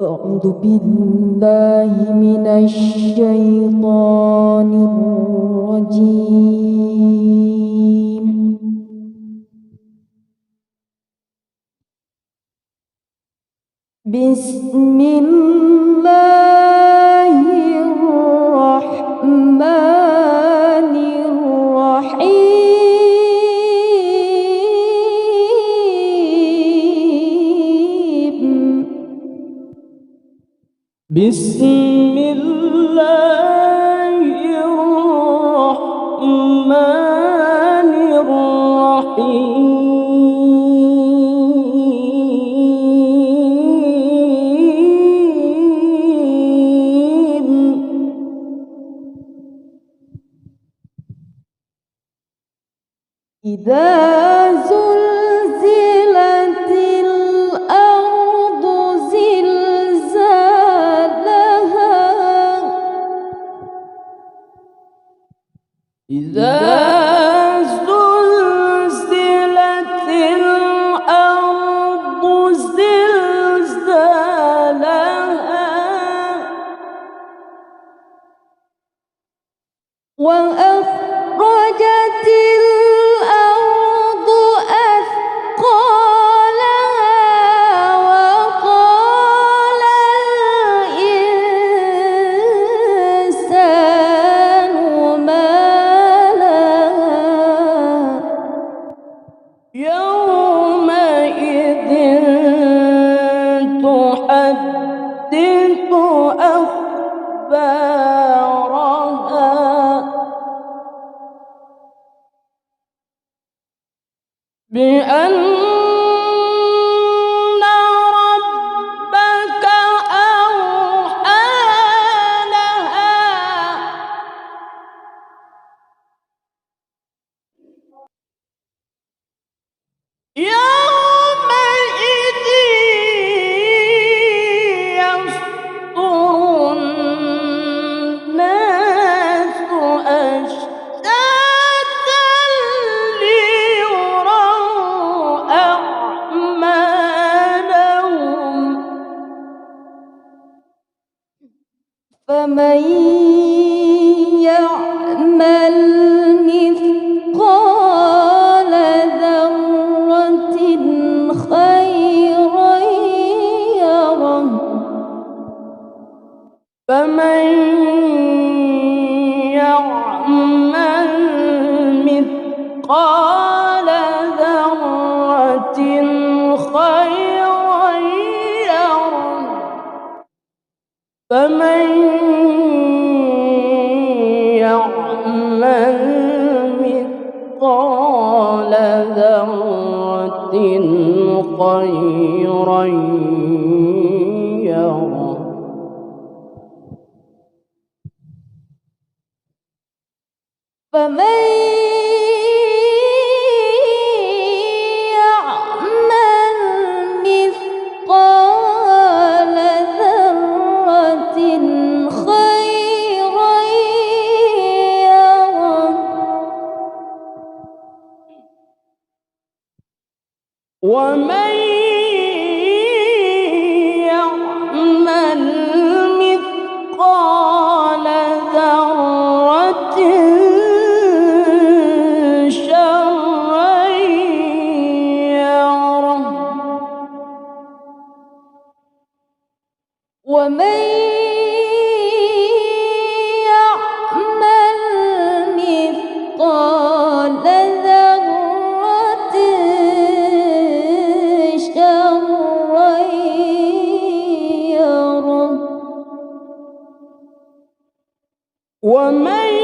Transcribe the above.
أعوذ بالله من الشيطان الرجيم. بسم الله الرحمن الرحيم. بسم الله الرحمن الرحيم. إذا زلزلت الأرض زلزالها إذا زلزلت الأرض زلزالها وأخرجت الأرض أثقالها وقال الإنسان ما لها يومئذ تحدث أخبارها بأن ربك أوحى لها يومئذ يصدر الناس أشتاتا ليروا أعمالهم فمن يعمل مثقال ذرة خيرا يره فمن يعمل مثقال ذرة خيرا يره فمن يعمل مثقال ذرة خيرا يره فمن يعمل مثقال ذرة خيرا يره ومن يعمل مثقال ذرة شرا يره ومن يعمل مثقال ذرة شرا يره ومن